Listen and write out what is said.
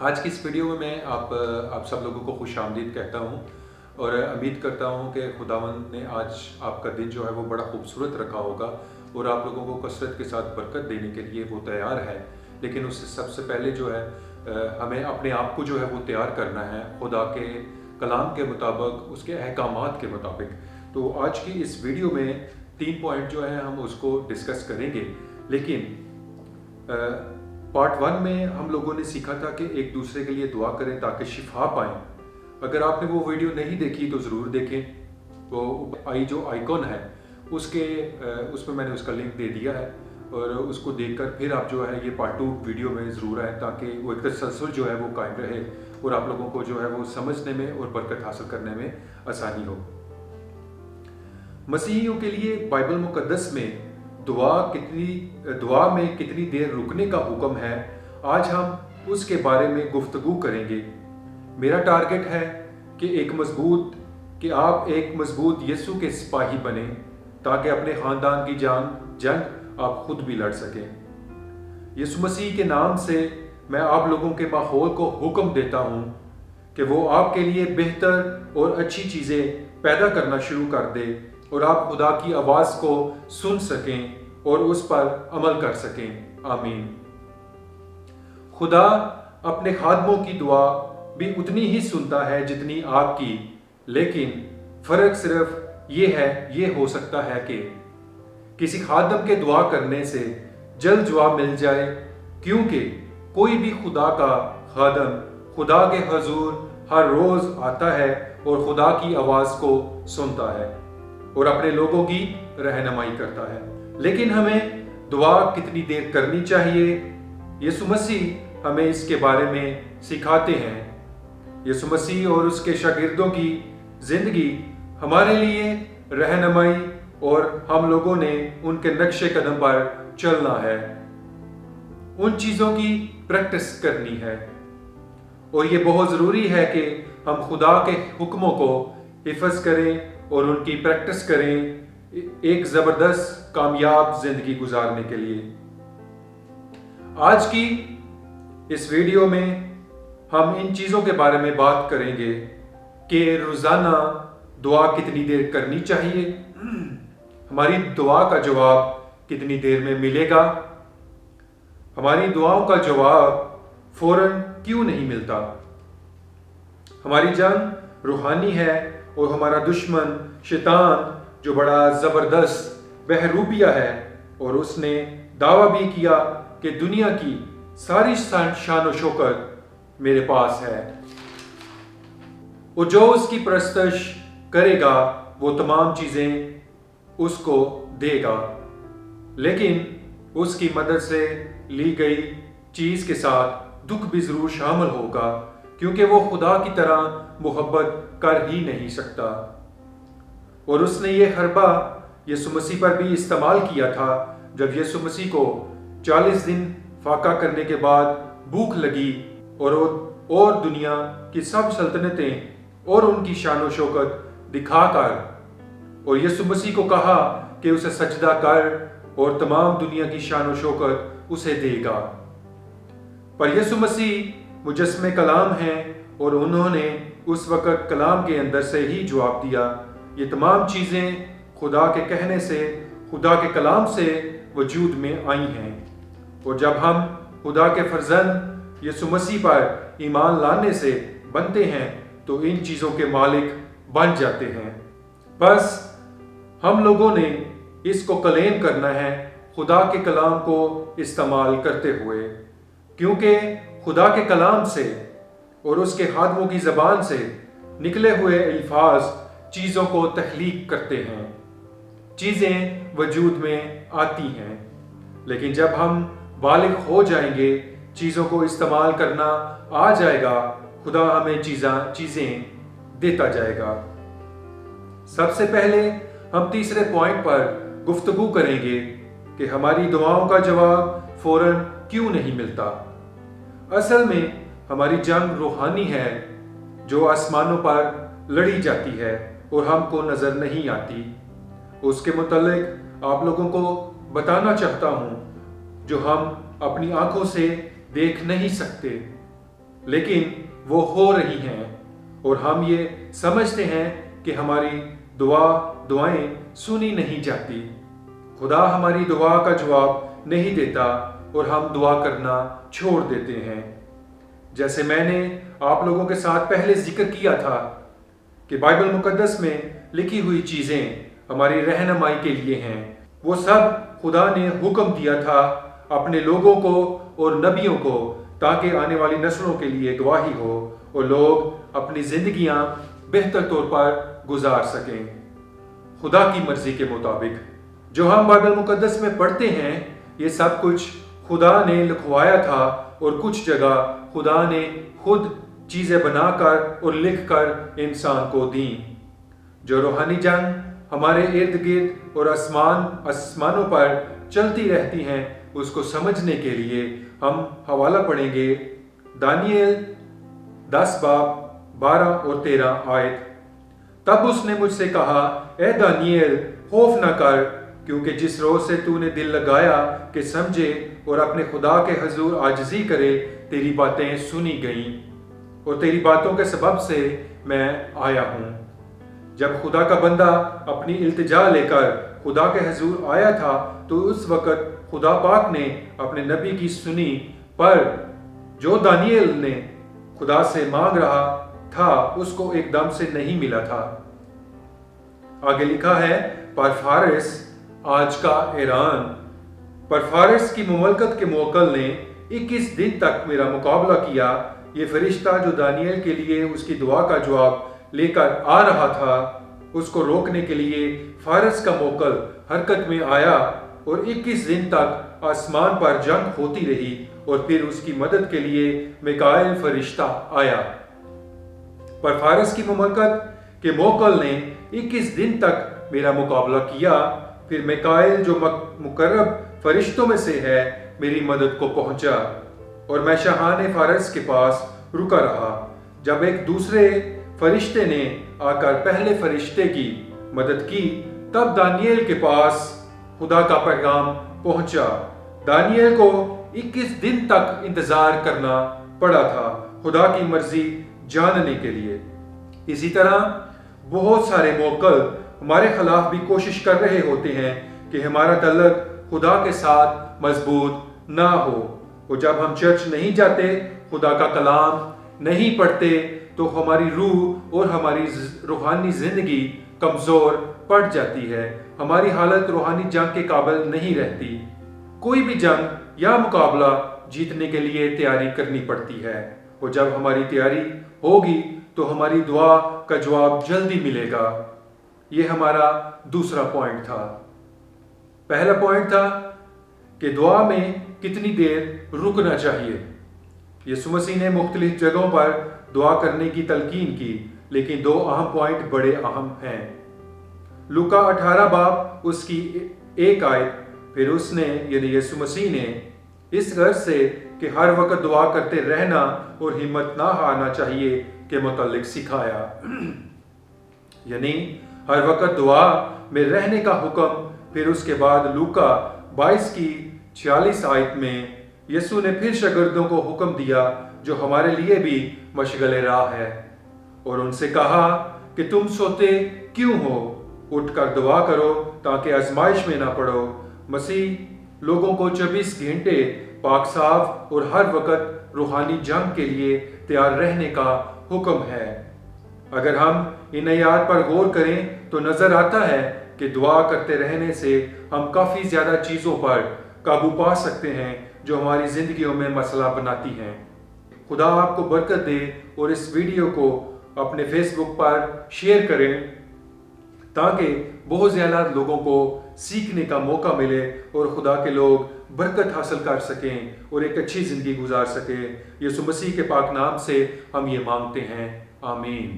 आज की इस वीडियो में मैं आप सब लोगों को खुश आमदीद कहता हूँ और उम्मीद करता हूँ कि खुदावंद ने आज आपका दिन जो है वो बड़ा खूबसूरत रखा होगा और आप लोगों को कसरत के साथ बरकत देने के लिए वो तैयार है। लेकिन उससे सबसे पहले जो है हमें अपने आप को जो है वो तैयार करना है खुदा के कलाम के मुताबिक, उसके अहकामात के मुताबिक। तो आज की इस वीडियो में 3 पॉइंट जो है हम उसको डिस्कस करेंगे। लेकिन पार्ट 1 में हम लोगों ने सीखा था कि एक दूसरे के लिए दुआ करें ताकि शिफा पाएं। अगर आपने वो वीडियो नहीं देखी तो ज़रूर देखें। वो जो आइकॉन है उसमें मैंने उसका लिंक दे दिया है और उसको देखकर फिर आप जो है ये पार्ट 2 वीडियो में ज़रूर आएँ ताकि वो एक तसलसल जो है वो कायम रहे और आप लोगों को जो है वो समझने में और बरकत हासिल करने में आसानी हो। मसीहियों के लिए बाइबल मुकद्दस में दुआ में कितनी देर रुकने का हुक्म है, आज हम उसके बारे में गुफ्तगू करेंगे। मेरा टारगेट है कि आप एक मजबूत यीशु के सिपाही बने ताकि अपने ख़ानदान की जंग आप खुद भी लड़ सकें। यीशु मसीह के नाम से मैं आप लोगों के माहौल को हुक्म देता हूँ कि वो आपके लिए बेहतर और अच्छी चीज़ें पैदा करना शुरू कर दे और आप खुदा की आवाज़ को सुन सकें और उस पर अमल कर सकें। आमीन। खुदा अपने खादमों की दुआ भी उतनी ही सुनता है जितनी आपकी, लेकिन फ़र्क सिर्फ ये हो सकता है कि किसी खादम के दुआ करने से जल्द जवाब मिल जाए, क्योंकि कोई भी खुदा का खादम खुदा के हजूर हर रोज़ आता है और खुदा की आवाज़ को सुनता है और अपने लोगों की रहनुमाई करता है। लेकिन हमें दुआ कितनी देर करनी चाहिए, यीशु मसीह हमें इसके बारे में सिखाते हैं। यीशु मसीह और उसके शागिर्दों की ज़िंदगी हमारे लिए रहनुमाई और हम लोगों ने उनके नक्शे कदम पर चलना है, उन चीज़ों की प्रैक्टिस करनी है। और ये बहुत ज़रूरी है कि हम खुदा के हुक्मों को हिफ़्ज़ करें और उनकी प्रैक्टिस करें एक ज़बरदस्त कामयाब ज़िंदगी गुजारने के लिए। आज की इस वीडियो में हम इन चीज़ों के बारे में बात करेंगे कि रोज़ाना दुआ कितनी देर करनी चाहिए, हमारी दुआ का जवाब कितनी देर में मिलेगा, हमारी दुआओं का जवाब फौरन क्यों नहीं मिलता। हमारी जंग रूहानी है और हमारा दुश्मन शैतान जो बड़ा ज़बरदस्त बहरूपिया है और उसने दावा भी किया कि दुनिया की सारी शान व शौकत मेरे पास है और जो उसकी परस्तश करेगा वो तमाम चीज़ें उसको देगा, लेकिन उसकी मदद से ली गई चीज़ के साथ दुख भी ज़रूर शामिल होगा, क्योंकि वो खुदा की तरह मोहब्बत कर ही नहीं सकता। और उसने ये हरबा यीशु मसीह पर भी इस्तेमाल किया था जब यीशु मसीह को 40 दिन फाका करने के बाद भूख लगी और दुनिया की सब सल्तनतें और उनकी शान व शौकत दिखाकर और यीशु मसीह को कहा कि उसे सजदा कर और तमाम दुनिया की शान व शौकत उसे देगा। पर यीशु मसीह मुजस्मे कलाम हैं और उन्होंने उस वक़्त कलाम के अंदर से ही जवाब दिया। ये तमाम चीज़ें खुदा के कहने से, खुदा के कलाम से वजूद में आई हैं और जब हम खुदा के फर्जंद यीशु मसीह पर ईमान लाने से बनते हैं तो इन चीज़ों के मालिक बन जाते हैं। बस हम लोगों ने इसको क्लेम करना है खुदा के कलाम को इस्तेमाल करते हुए, क्योंकि खुदा के कलाम से और उसके खादमों की ज़बान से निकले हुए अल्फाज चीज़ों को तख्लीक करते हैं, चीज़ें वजूद में आती हैं। लेकिन जब हम बालिग हो जाएंगे, चीज़ों को इस्तेमाल करना आ जाएगा, खुदा हमें चीज़ें देता जाएगा। सबसे पहले हम तीसरे पॉइंट पर गुफ्तगू करेंगे कि हमारी दुआओं का जवाब फौरन क्यों नहीं मिलता। असल में हमारी जंग रूहानी है जो आसमानों पर लड़ी जाती है और हमको नज़र नहीं आती। उसके मुतालिक आप लोगों को बताना चाहता हूँ जो हम अपनी आंखों से देख नहीं सकते। لیکن وہ ہو رہی ہیں اور ہم یہ سمجھتے ہیں کہ ہماری دعائیں سنی نہیں جاتی۔ خدا ہماری دعا کا جواب نہیں دیتا اور ہم دعا کرنا چھوڑ دیتے ہیں۔ جیسے میں نے آپ لوگوں کے ساتھ پہلے ذکر کیا تھا کہ بائبل مقدس میں لکھی ہوئی چیزیں ہماری رہنمائی کے لیے ہیں۔ وہ سب خدا نے حکم دیا تھا اپنے لوگوں کو اور نبیوں کو، تاکہ آنے والی نسلوں کے لیے گواہی ہو اور لوگ اپنی زندگیاں بہتر طور پر گزار سکیں خدا کی مرضی کے مطابق۔ جو ہم بائبل مقدس میں پڑھتے ہیں یہ سب کچھ خدا نے لکھوایا تھا، اور کچھ جگہ خدا نے خود چیزیں بنا کر اور لکھ کر انسان کو دیں۔ جو روحانی جنگ ہمارے ارد گرد اور آسمانوں پر چلتی رہتی ہیں، اس کو سمجھنے کے لیے ہم حوالہ پڑھیں گے دانیل 10 باب 12 اور 13 آیت۔ تب اس نے مجھ سے کہا، اے دانیل خوف نہ کر، کیونکہ جس روز سے تو نے دل لگایا کہ سمجھے اور اپنے خدا کے حضور عاجزی کرے، تیری باتیں سنی گئیں اور تیری باتوں کے سبب سے میں آیا ہوں۔ جب خدا کا بندہ اپنی التجا لے کر خدا کے حضور آیا تھا تو اس وقت خدا پاک نے اپنے نبی کی سنی، پر جو دانیل نے خدا سے مانگ رہا تھا اس کو ایک دم سے نہیں ملا تھا۔ آگے لکھا ہے، پر فارس آج کا ایران، پر فارس کی مملکت کے موکل نے 21 دن تک میرا مقابلہ کیا۔ یہ فرشتہ جو دانیل کے لیے اس کی دعا کا جواب لے کر آ رہا تھا، اس کو روکنے کے لیے فارس کا موکل حرکت میں آیا، اور 21 دن تک آسمان پر جنگ ہوتی رہی، اور پھر اس کی مدد کے لیے میکائیل فرشتہ آیا۔ پر فارس کی مملکت کے موکل نے 21 دن تک میرا مقابلہ کیا، پھر میکائیل جو مقرب فرشتوں میں سے ہے میری مدد کو پہنچا، اور میں شاہان فارس کے پاس رکا رہا۔ جب ایک دوسرے فرشتے نے آ کر پہلے فرشتے کی مدد کی، تب دانیل کے پاس خدا کا پیغام پہنچا۔ دانیل کو 21 دن تک انتظار کرنا پڑا تھا خدا کی مرضی جاننے کے لیے۔ اسی طرح بہت سارے موکل ہمارے خلاف بھی کوشش کر رہے ہوتے ہیں کہ ہمارا تعلق خدا کے ساتھ مضبوط نہ ہو، اور جب ہم چرچ نہیں جاتے، خدا کا کلام نہیں پڑھتے، تو ہماری روح اور ہماری روحانی زندگی کمزور پڑ جاتی ہے، ہماری حالت روحانی جنگ کے قابل نہیں رہتی۔ کوئی بھی جنگ یا مقابلہ جیتنے کے لیے تیاری کرنی پڑتی ہے، اور جب ہماری تیاری ہوگی تو ہماری دعا کا جواب جلدی ملے گا۔ یہ ہمارا دوسرا پوائنٹ تھا۔ پہلا پوائنٹ تھا کہ دعا میں کتنی دیر رکنا چاہیے۔ یسوع مسیح نے مختلف جگہوں پر دعا کرنے کی تلقین کی، لیکن 2 اہم پوائنٹ بڑے اہم ہیں۔ لوکا 18 باب اس کی 1 آیت، پھر اس نے یعنی یسوع مسیح نے اس غرض سے کہ ہر وقت دعا کرتے رہنا اور ہمت نہ ہارنا چاہیے کے متعلق سکھایا۔ یعنی ہر وقت دعا میں رہنے کا حکم۔ پھر اس کے بعد لوکا 22 کی 46 آیت میں یسوع نے پھر شاگردوں کو حکم دیا جو ہمارے لیے بھی مشغل راہ ہے، اور ان سے کہا کہ تم سوتے کیوں ہو؟ اٹھ کر دعا کرو تاکہ آزمائش میں نہ پڑو۔ مسیح لوگوں کو 24 گھنٹے پاک صاف اور ہر وقت روحانی جنگ کے لیے تیار رہنے کا حکم ہے۔ اگر ہم ان آیات پر غور کریں تو نظر آتا ہے کہ دعا کرتے رہنے سے ہم کافی زیادہ چیزوں پر قابو پا سکتے ہیں جو ہماری زندگیوں میں مسئلہ بناتی ہیں۔ خدا آپ کو برکت دے، اور اس ویڈیو کو اپنے فیس بک پر شیئر کریں تاکہ بہت زیادہ لوگوں کو سیکھنے کا موقع ملے اور خدا کے لوگ برکت حاصل کر سکیں اور ایک اچھی زندگی گزار سکیں۔ یسوع مسیح کے پاک نام سے ہم یہ مانگتے ہیں، آمین۔